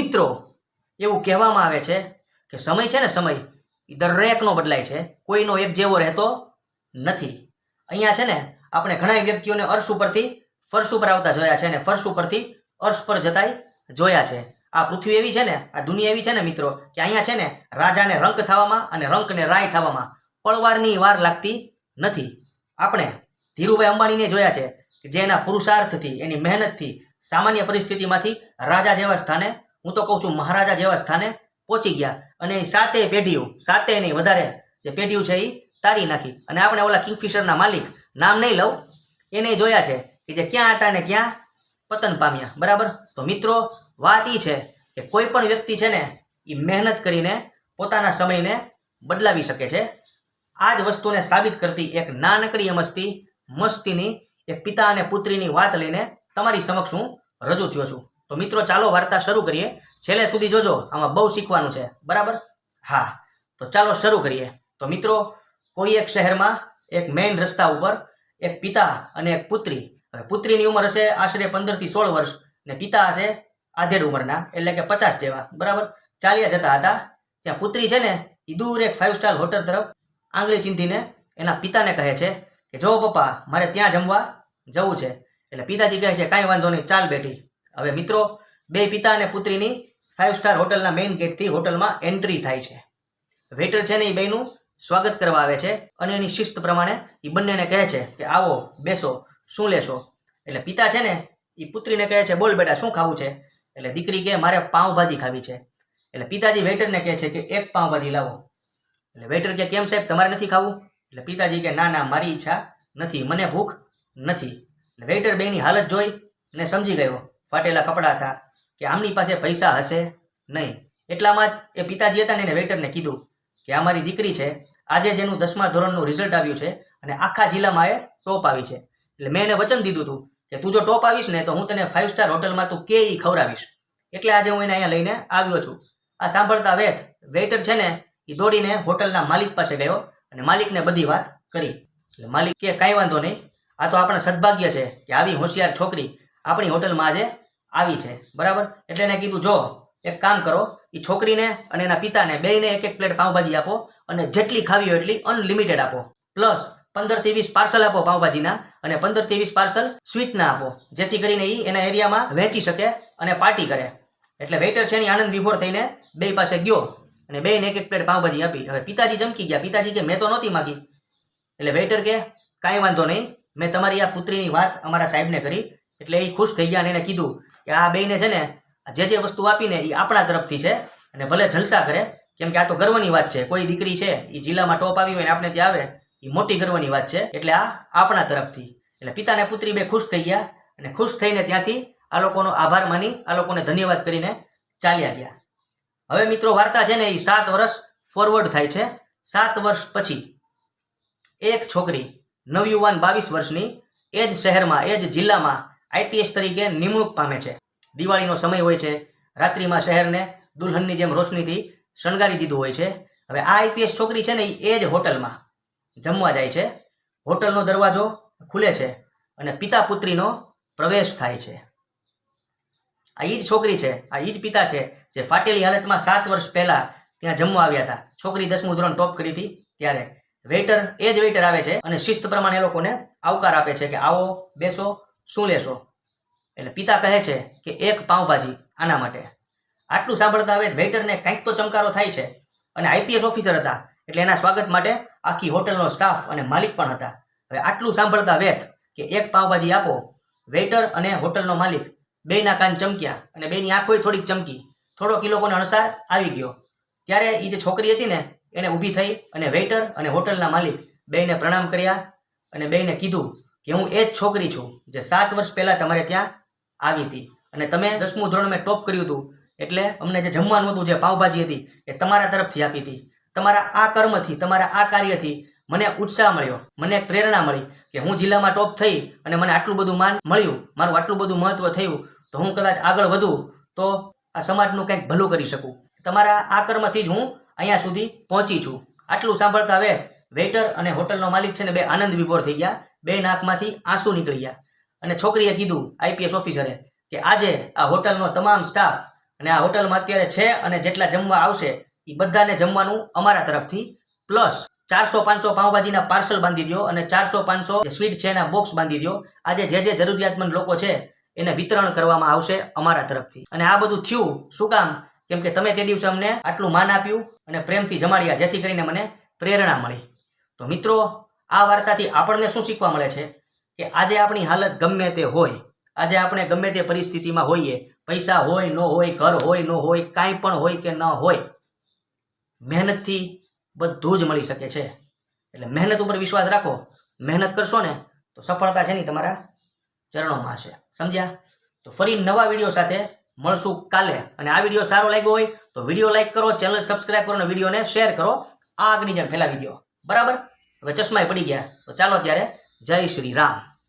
મિત્રો એવું કહેવામાં આવે છે કે સમય છે ને, સમય એ દરેકનો બદલાય છે, કોઈનો એક જેવો રહેતો નથી. અહીંયા છે ને આપણે ઘણા વ્યક્તિઓને અર્શ ઉપરથી ફર્શ ઉપર આવતા જોયા છે અને ફર્શ ઉપરથી અર્શ પર જતાય જોયા છે. આ પૃથ્વી એવી છે ને, આ દુનિયા એવી છે ને મિત્રો, કે અહીંયા છે ને રાજાને રંક થવામાં અને રંકને રાય થવામાં પળવારની વાર લાગતી નથી. આપણે ધીરુભાઈ અંબાણીને જોયા છે કે જે એના પુરુષાર્થથી, એની મહેનતથી સામાન્ય પરિસ્થિતિમાંથી રાજા જેવા સ્થાને, હું તો કહું છું મહારાજા જેવા સ્થાને પહોંચી ગયા અને સાતે પેઢીઓ, સાતે નહીં વધારે જે પેઢીઓ છે એ તારી નાખી. અને આપણે ઓલા કિંગફિશરના માલિક, નામ નહીં લઉં, એને જોયા છે કે જે ક્યાં હતા ને ક્યાં પતન પામ્યા. બરાબર. તો મિત્રો વાત એ છે કે કોઈ પણ વ્યક્તિ છે ને એ મહેનત કરીને પોતાના સમયને બદલાવી શકે છે. આ જ વસ્તુને સાબિત કરતી એક નાનકડી મસ્તીની એક પિતા અને પુત્રીની વાત લઈને તમારી સમક્ષ હું રજૂ થયો છું. તો મિત્રો ચાલો વાર્તા શરૂ કરીએ. છેલ્લે સુધી જોજો, આમાં બહુ શીખવાનું છે. બરાબર. હા, તો ચાલો શરૂ કરીએ. તો મિત્રો કોઈ એક શહેરમાં એક મેઇન રસ્તા ઉપર એક પિતા અને એક પુત્રી, હવે પુત્રીની ઉંમર હશે આશરે 15 થી 16 વર્ષ ને પિતા હશે આધેડ ઉંમરના, એટલે કે 50 જેવા. બરાબર. ચાલ્યા જતા હતા. ત્યાં પુત્રી છે ને એ દૂર એક 5 સ્ટાર હોટલ તરફ આંગળી ચીંધીને એના પિતાને કહે છે કે જો પપ્પા, મારે ત્યાં જમવા જવું છે. એટલે પિતાજી કહે છે કાંઈ વાંધો નહીં, ચાલ બેટી. હવે મિત્રો બે પિતા અને પુત્રીની 5 સ્ટાર હોટલના મેઇન ગેટથી હોટલમાં એન્ટ્રી થાય છે. વેઇટર છે ને એ બેનું સ્વાગત કરવા આવે છે અને એની શિસ્ત પ્રમાણે એ બંનેને કહે છે કે આવો, બેસો, શું લેશો? એટલે પિતા છે ને એ પુત્રીને કહે છે બોલ બેટા, શું ખાવું છે? એટલે દીકરી કહે મારે પાઉંભાજી ખાવી છે. એટલે પિતાજી વેઇટરને કહે છે કે એક પાઉંભાજી લાવો. એટલે વેઇટર કે કેમ સાહેબ, તમારે નથી ખાવું? એટલે પિતાજી કે ના ના, મારી ઈચ્છા નથી, મને ભૂખ નથી. એટલે વેઇટર બેની હાલત જોઈ ને સમજી ગયો, ફાટેલા કપડાં હતા, કે આમની પાસે પૈસા હશે નહીં. એટલામાં જ એ પિતાજી હતા ને એને વેઇટરને કીધું કે આ મારી દીકરી છે, આજે જેનું 10મા ધોરણનું રિઝલ્ટ આવ્યું છે અને આખા જિલ્લામાં એ ટોપ આવી છે. એટલે મેં એને વચન દીધું હતું કે તું જો ટોપ આવીશ ને તો હું તને 5 સ્ટાર હોટલમાં તું કે ઈ ખવડાવીશ. એટલે આજે હું એને અહીંયા લઈને આવ્યો છું. આ સાંભળતા વેઇટર છે ને એ દોડીને હોટલના માલિક પાસે ગયો અને માલિકને બધી વાત કરી. એટલે માલિક કે કાંઈ વાંધો નહીં, આ તો આપણા સદભાગ્ય છે કે આવી હોશિયાર છોકરી આપણી હોટલમાં આજે આવી છે. બરાબર. એટલે એને કીધું જો એક કામ કરો, એ છોકરીને અને એના પિતાને બેયને એક એક પ્લેટ પાઉંભાજી આપો અને જેટલી ખાવી હોય એટલી અનલિમિટેડ આપો. પ્લસ 15 થી 20 પાર્સલ આપો પાઉંભાજીના અને 15 થી 20 પાર્સલ સ્વીટના આપો, જેથી કરીને એ એના એરિયામાં વહેંચી શકે અને પાર્ટી કરે. એટલે વેઇટર છે એની આનંદ વિભોર થઈને બે પાસે ગયો અને બેયને એક એક પ્લેટ પાઉંભાજી આપી. હવે પિતાજી ચમકી ગયા. પિતાજી કે મેં તો નહોતી માગી. એટલે વેઇટર કે કાંઈ વાંધો નહીં, મેં તમારી આ પુત્રીની વાત અમારા સાહેબને કરી. એટલે એ ખુશ થઈ ગયા અને એને કીધું કે આ બેયને છે ને જે વસ્તુ આપીને એ આપણા તરફથી છે અને ભલે જલસા કરે, કેમ કે આ તો ગર્વની વાત છે. કોઈ દીકરી છે એ જિલ્લામાં ટોપ આવી હોય ને આપણે ત્યાં આવે, એ મોટી ગર્વની વાત છે. એટલે આ આપણા તરફથી. એટલે પિતા અને પુત્રી બે ખુશ થઈ ગયા અને ખુશ થઈને ત્યાંથી આ લોકોનો આભાર માની, આ લોકોને ધન્યવાદ કરીને ચાલ્યા ગયા. હવે મિત્રો વાર્તા છે ને એ 7 વર્ષ ફોરવર્ડ થાય છે. 7 વર્ષ પછી એક છોકરી નવયુવાન 22 વર્ષની એ જ શહેરમાં, એ જ જિલ્લામાં IPS તરીકે નિમણૂક પામે છે. દિવાળીનો સમય હોય છે, રાત્રિમાં શહેરને દુલ્હનની જેમ રોશનીથી શણગારી દીધું હોય છે. હવે આ IPS છોકરી છે ને એ જ હોટલમાં જમવા જાય છે. હોટલનો દરવાજો ખુલે છે અને પિતા પુત્રીનો પ્રવેશ થાય છે. આ ઈ જ છોકરી છે, આ ઈ જ પિતા છે જે ફાટેલી હાલતમાં 7 વર્ષ પહેલા ત્યાં જમવા આવ્યા હતા. છોકરી 10મું ધોરણ ટોપ કરી હતી ત્યારે. વેઇટર એ જ વેઇટર આવે છે અને શિસ્ત પ્રમાણે એ લોકોને આવકાર આપે છે કે આવો, બેસો, શું લેશો? એટલે પિતા કહે છે કે એક પાઉંભાજી આના માટે. આટલું સાંભળતા હવે વેઇટરને કંઈક તો ચમકારો થાય છે અને IPS ઓફિસર હતા એટલે એના સ્વાગત માટે આખી હોટલનો સ્ટાફ અને માલિક પણ હતા. હવે આટલું સાંભળતા કે એક પાઉંભાજી આપો, વેઇટર અને હોટલનો માલિક બેયના કાન ચમક્યા અને બેયની આંખોય થોડીક ચમકી. થોડોક એ લોકોનો અણસાર આવી ગયો. ત્યારે એ જે છોકરી હતી ને એને ઊભી થઈ અને વેઇટર અને હોટલના માલિક બેયને પ્રણામ કર્યા અને બેયને કીધું કે હું એ જ છોકરી છું જે 7 વર્ષ પહેલાં તમારે ત્યાં આવી હતી અને તમે 10મું ધોરણ મેં ટોપ કર્યું હતું, એટલે અમને જે જમવાનું હતું, જે પાઉંભાજી હતી, એ તમારા તરફથી આપી હતી. તમારા આ કર્મથી, તમારા આ કાર્યથી મને ઉત્સાહ મળ્યો, મને એક પ્રેરણા મળી કે હું જિલ્લામાં ટોપ થઈ અને મને આટલું બધું માન મળ્યું, મારું આટલું બધું મહત્વ થયું, તો હું કદાચ આગળ વધું તો આ સમાજનું કંઈક ભલું કરી શકું. તમારા આ કર્મથી જ હું અહીંયા સુધી પહોંચી છું. આટલું સાંભળતા વેઇટર અને હોટલનો માલિક છે ને બે આનંદ વિભોર થઈ ગયા. બે નાકમાંથી આંસુ નીકળી ગયા અને છોકરીએ કીધું IPS ઓફિસરે કે આજે આ હોટલનો તમામ સ્ટાફ અને આ હોટલમાં અત્યારે છે અને જેટલા જમવા આવશે એ બધાને જમવાનું અમારા તરફથી પ્લસ 400-500 પાઉંભાજીના પાર્સલ બાંધી દો અને 400-500 સ્વીટ છે એના બોક્સ બાંધી દો. આજે જે જરૂરિયાતમંદ લોકો છે એને વિતરણ કરવામાં આવશે અમારા તરફથી. અને આ બધું થયું શું કામ? કેમ કે તમે તે દિવસે અમને આટલું માન આપ્યું અને પ્રેમથી જમાડ્યા, જેથી કરીને મને પ્રેરણા મળી. તો મિત્રો, આ વાર્તાથી આપણને શું શીખવા મળે છે કે આજે આપણી હાલત ગમે તે હોય, આજે આપણે ગમે તે પરિસ્થિતિમાં હોઈએ, પૈસા હોય ન હોય, ઘર હોય ન હોય, કાંઈ પણ હોય કે ન હોય, મહેનતથી બધું જ મળી શકે છે. એટલે મહેનત ઉપર વિશ્વાસ રાખો. મહેનત કરશો ને તો સફળતા છે ને તમારા ચરણોમાં હશે. સમજ્યા? તો ફરી નવા વિડીયો સાથે મળશું કાલે. અને આ વિડીયો સારો લાગ્યો હોય તો વિડીયો લાઈક કરો, ચેનલ સબસ્ક્રાઈબ કરો અને વિડીયોને શેર કરો. આગની જેમ ફેલાવી દો. બરાબર? હવે ચશ્માએ પડી ગયા. તો ચાલો ત્યારે જય શ્રી રામ.